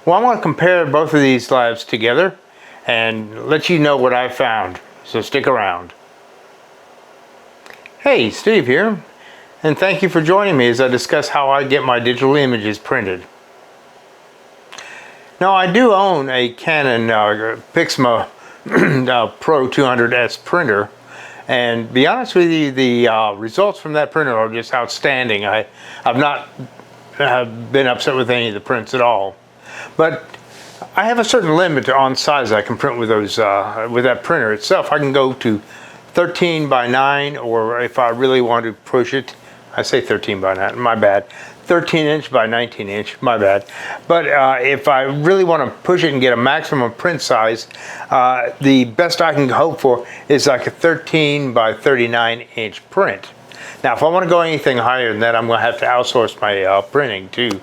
Well, I'm going to compare both of these labs together and let you know what I found, so stick around. Hey, Steve here, and thank you for joining me as I discuss how I get my digital images printed. Now, I do own a Canon Pixma Pro 200S printer, and to be honest with you, the results from that printer are just outstanding. I've not been upset with any of the prints at all, but I have a certain limit on size I can print with those with that printer itself. I can go to 13 by 9, or if I really want to push it, I say 13 by 9, my bad, 13 inch by 19 inch, my bad. But if I really want to push it and get a maximum print size, the best I can hope for is like a 13 by 39 inch print. Now, if I want to go anything higher than that, I'm going to have to outsource my printing to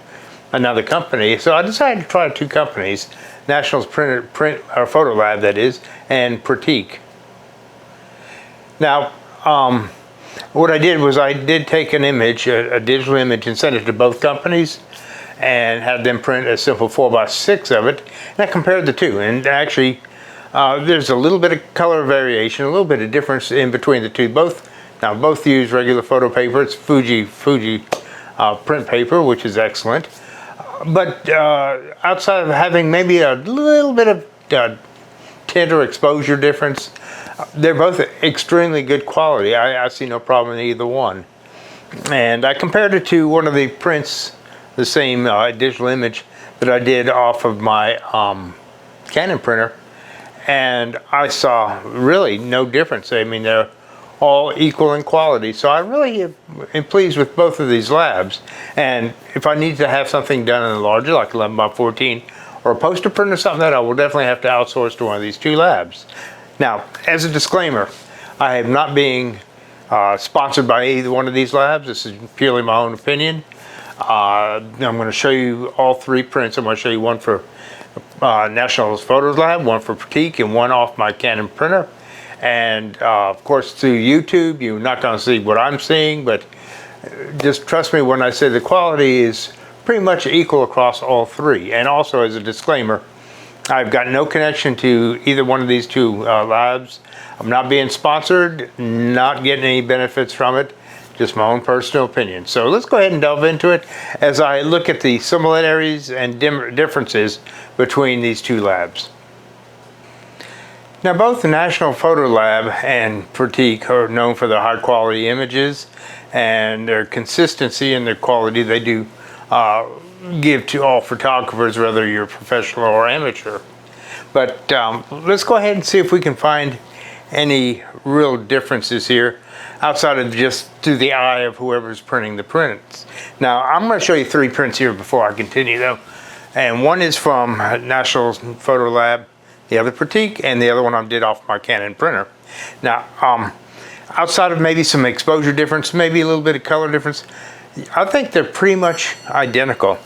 another company. So I decided to try two companies, National's Photo Lab, that is, and Printique. Now, what I did was I did take an image, a digital image, and sent it to both companies and had them print a simple 4x6 of it. And I compared the two, and actually there's a little bit of color variation, a little bit of difference in between the two. Both use regular photo paper. It's Fuji print paper, which is excellent. But outside of having maybe a little bit of tint or exposure difference, they're both extremely good quality. I see no problem in either one. And I compared it to one of the prints, the same digital image that I did off of my Canon printer, and I saw really no difference. I mean, they're all equal in quality. So I really am pleased with both of these labs. And if I need to have something done in a larger, like 11 by 14, or a poster print or something, that I will definitely have to outsource to one of these two labs. Now, as a disclaimer, I am not being sponsored by either one of these labs. This is purely my own opinion. I'm going to show you all three prints. I'm going to show you one for National's Photo Lab, one for Printique, and one off my Canon printer. And of course, through YouTube, you're not going to see what I'm seeing, but just trust me when I say the quality is pretty much equal across all three. And also, as a disclaimer, I've got no connection to either one of these two labs. I'm not being sponsored, not getting any benefits from it, just my own personal opinion. So let's go ahead and delve into it as I look at the similarities and differences between these two labs. Now, both the National Photo Lab and Printique are known for their high quality images and their consistency and their quality they do give to all photographers, whether you're professional or amateur. But let's go ahead and see if we can find any real differences here outside of just through the eye of whoever's printing the prints. Now, I'm going to show you three prints here before I continue though. And one is from National Photo Lab, the other Printique, and the other one I did off my Canon printer. Now, outside of maybe some exposure difference, maybe a little bit of color difference, I think they're pretty much identical.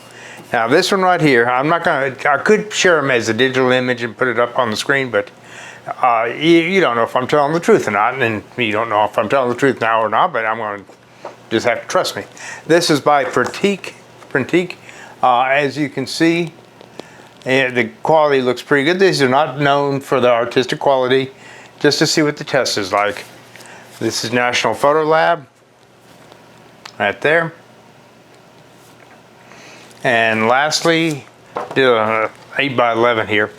Now, this one right here, I could share them as a digital image and put it up on the screen, but you don't know if I'm telling the truth or not, and you don't know if I'm telling the truth now or not, but I'm going to just have to trust me. This is by Printique. As you can see, the quality looks pretty good. These are not known for the artistic quality, just to see what the test is like. This is National Photo Lab, right there. And lastly, did a 8 by 11 here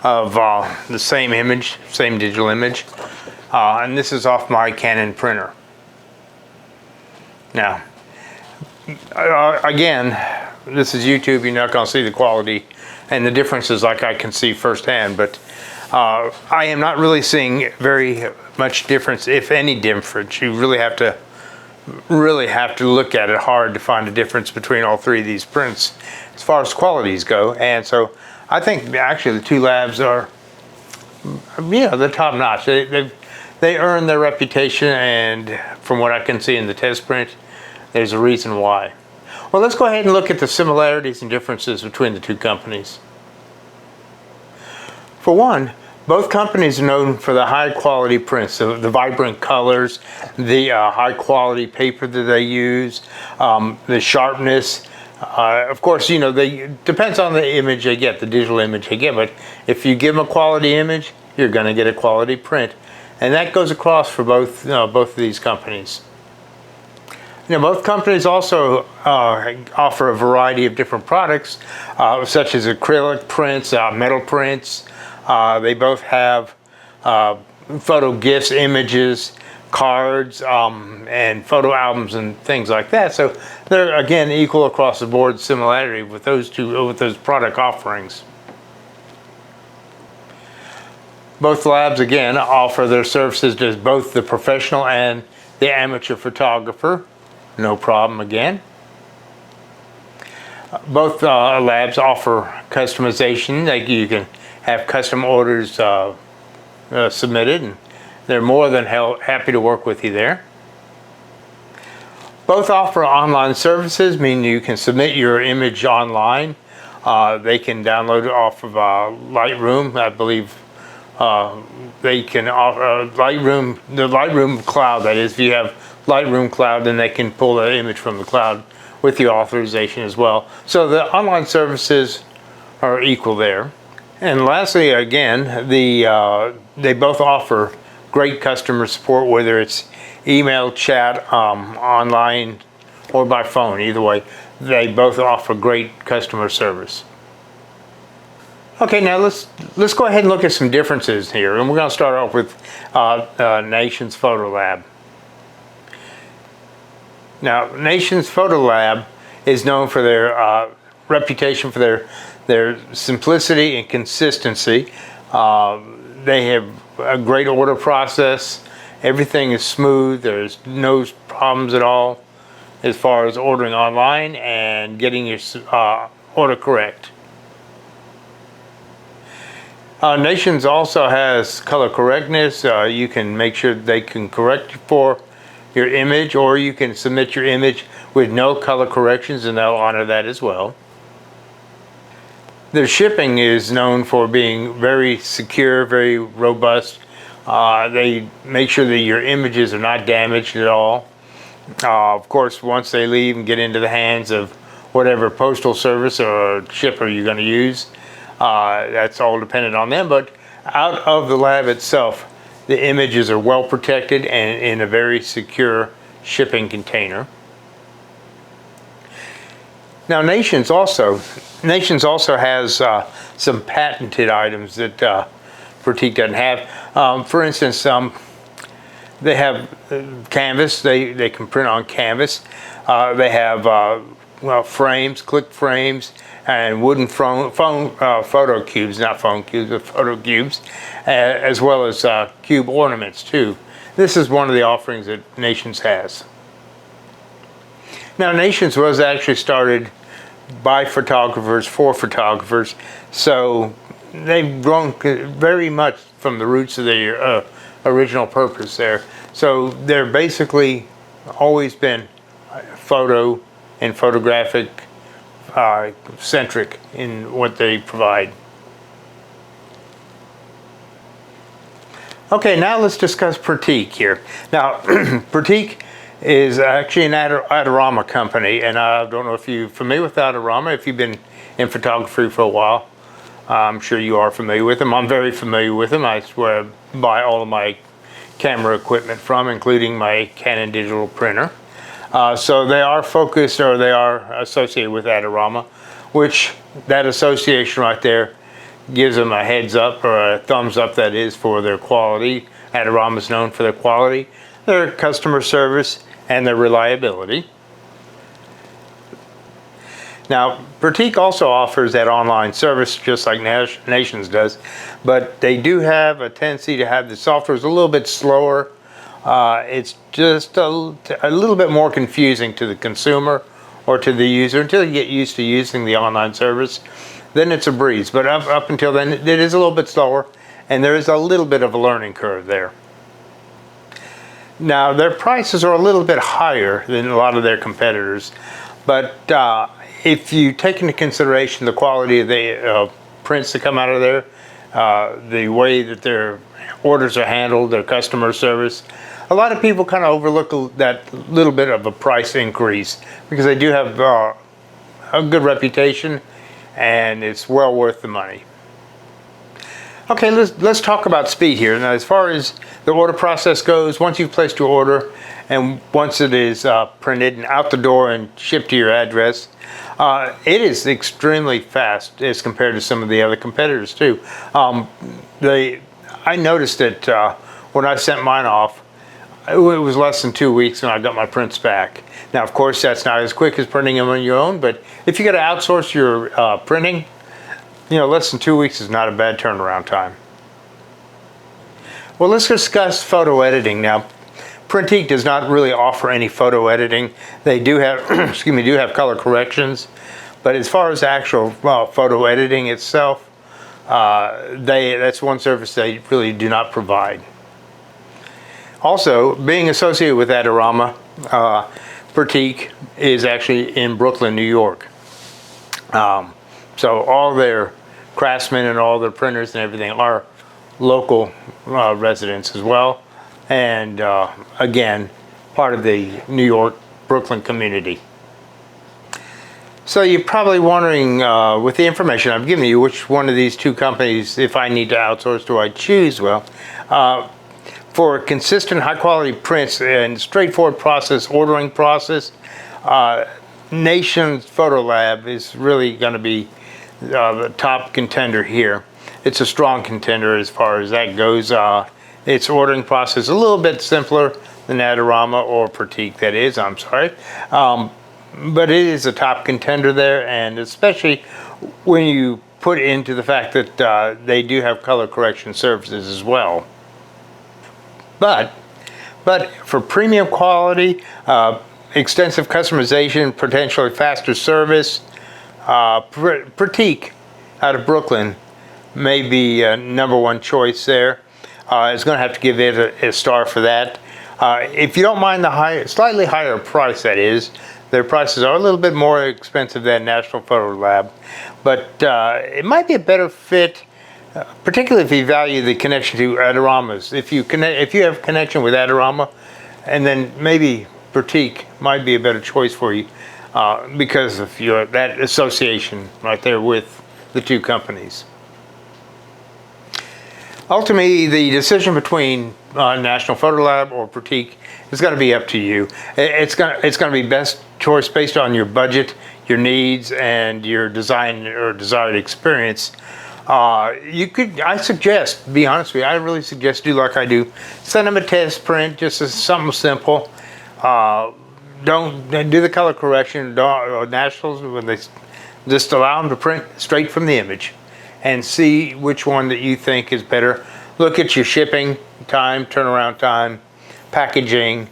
of the same image, same digital image. And this is off my Canon printer. Now, again, this is YouTube. You're not going to see the quality and the differences like I can see firsthand, but I am not really seeing very much difference, if any difference. You really have to look at it hard to find a difference between all three of these prints as far as qualities go. And so I think actually the two labs are, they're top notch. They earn their reputation, and from what I can see in the test print, there's a reason why. Well, let's go ahead and look at the similarities and differences between the two companies. For one, both companies are known for the high quality prints, the vibrant colors, the high quality paper that they use, the sharpness, Of course, you know, depends on the image they get, the digital image they get, but if you give them a quality image, you're going to get a quality print. And that goes across for both, both of these companies. You know, both companies also offer a variety of different products, such as acrylic prints, metal prints. They both have photo gifs, images, cards, and photo albums and things like that. So they're, again, equal across the board similarity with those product offerings. Both labs, again, offer their services to both the professional and the amateur photographer. No problem again. Both labs offer customization. Like you can have custom orders submitted, and they're more than happy to work with you there. Both offer online services, meaning you can submit your image online. They can download it off of Lightroom, I believe. They can offer Lightroom, the Lightroom cloud, that is. If you have Lightroom cloud, then they can pull the image from the cloud with your authorization as well. So the online services are equal there. And lastly, again, they both offer great customer support, whether it's email, chat, online, or by phone. Either way, they both offer great customer service. Okay, now let's go ahead and look at some differences here, and we're going to start off with Nation's Photo Lab. Now, Nation's Photo Lab is known for their reputation for their simplicity and consistency. They have a great order process. Everything is smooth. There's no problems at all as far as ordering online and getting your order correct. Nations also has color correctness. You can make sure they can correct for your image, or you can submit your image with no color corrections and they'll honor that as well. Their shipping is known for being very secure, very robust. They make sure that your images are not damaged at all. Of course, once they leave and get into the hands of whatever postal service or shipper you're going to use, that's all dependent on them. But out of the lab itself, the images are well protected and in a very secure shipping container. Now, Nations also has some patented items that Printique doesn't have. For instance, they have canvas. They can print on canvas. They have frames, click frames, and wooden photo cubes, not phone cubes, but photo cubes, as well as cube ornaments too. This is one of the offerings that Nations has. Now, Nations was actually started by photographers for photographers, so they've grown very much from the roots of their original purpose there. So they're basically always been photo and photographic centric in what they provide. Okay, now let's discuss Printique here. Now, Printique is actually an Adorama company, and I don't know if you're familiar with Adorama. If you've been in photography for a while, I'm sure you are familiar with them. I'm very familiar with them. That's where I buy all of my camera equipment from, including my Canon digital printer. So they are focused, or they are associated with Adorama, which that association right there gives them a heads up, or a thumbs up, that is, for their quality. Adorama is known for their quality, their customer service, and their reliability. Now, Printique also offers that online service just like Nations does, but they do have a tendency to have the software is a little bit slower. It's just a little bit more confusing to the consumer or to the user until you get used to using the online service. Then it's a breeze, but up until then it is a little bit slower, and there is a little bit of a learning curve there. Now, their prices are a little bit higher than a lot of their competitors, but if you take into consideration the quality of the prints that come out of there, the way that their orders are handled, their customer service, a lot of people kind of overlook that little bit of a price increase, because they do have a good reputation, and it's well worth the money. Okay, let's talk about speed here. Now, as far as the order process goes, once you've placed your order and once it is printed and out the door and shipped to your address, it is extremely fast as compared to some of the other competitors too. I noticed that when I sent mine off, it was less than 2 weeks when I got my prints back. Now, of course, that's not as quick as printing them on your own, but if you got to outsource your printing, less than 2 weeks is not a bad turnaround time. Well, let's discuss photo editing now. Printique does not really offer any photo editing. They do have, do have color corrections, but as far as actual photo editing itself, that's one service they really do not provide. Also, being associated with Adorama, Printique is actually in Brooklyn, New York. So all their craftsmen and all their printers and everything are local residents as well, and again, part of the New York, Brooklyn community. So you're probably wondering, with the information I've given you, which one of these two companies, if I need to outsource, do I choose? Well, for consistent high-quality prints and straightforward ordering process, Nation's Photo Lab is really going to be the top contender here. It's a strong contender as far as that goes. Its ordering process is a little bit simpler than Adorama or Printique, that is, I'm sorry. But it is a top contender there, and especially when you put into the fact that they do have color correction services as well. But for premium quality, extensive customization, potentially faster service, Printique out of Brooklyn may be #1 choice there. It's going to have to give it a star for that. If you don't mind the slightly higher price, that is, their prices are a little bit more expensive than National Photo Lab, but it might be a better fit, particularly if you value the connection to Adorama's. If you have connection with Adorama, and then maybe Printique might be a better choice for you because of that association right there with the two companies. Ultimately, the decision between National Photo Lab or Printique is going to be up to you. It's going to be best choice based on your budget, your needs, and your design or desired experience. I suggest, be honest with you, I really suggest do like I do. Send them a test print, just as something simple. Don't do the color correction. Nationals, when they just allow them to print straight from the image, and see which one that you think is better. Look at your shipping time, turnaround time, packaging,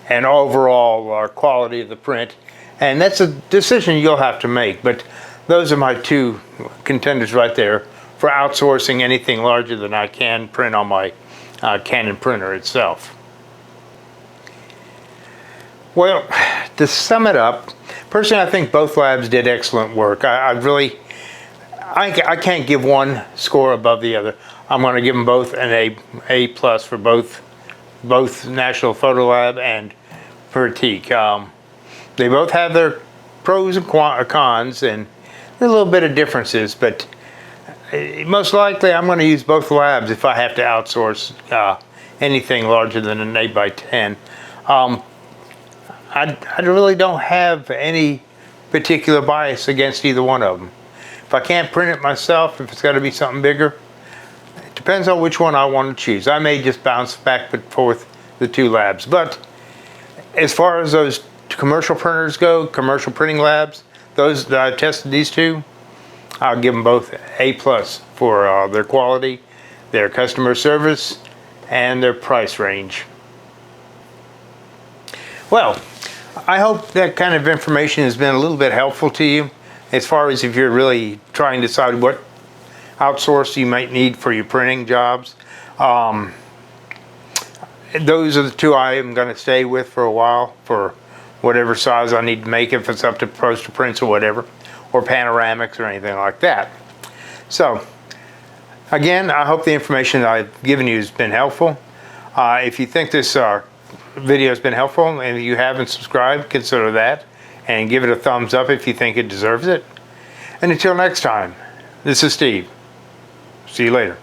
and overall quality of the print. And that's a decision you'll have to make. But those are my two contenders right there for outsourcing anything larger than I can print on my Canon printer itself. Well, to sum it up, personally I think both labs did excellent work. I can't give one score above the other. I'm going to give them both an A+ for both National Photo Lab and Printique. They both have their pros and cons and a little bit of differences, but most likely I'm going to use both labs if I have to outsource anything larger than an 8x10. I really don't have any particular bias against either one of them. If I can't print it myself, if it's got to be something bigger, it depends on which one I want to choose. I may just bounce back and forth the two labs. But as far as those commercial printers go, commercial printing labs, those that I've tested, these two, I'll give them both A+ for their quality, their customer service, and their price range. Well, I hope that kind of information has been a little bit helpful to you as far as if you're really trying to decide what outsource you might need for your printing jobs. Those are the two I am going to stay with for a while for whatever size I need to make, if it's up to poster prints or whatever, or panoramics or anything like that. So, again, I hope the information I've given you has been helpful. If you think this video has been helpful and you haven't subscribed, consider that. and give it a thumbs up if you think it deserves it. And until next time, this is Steve. See you later.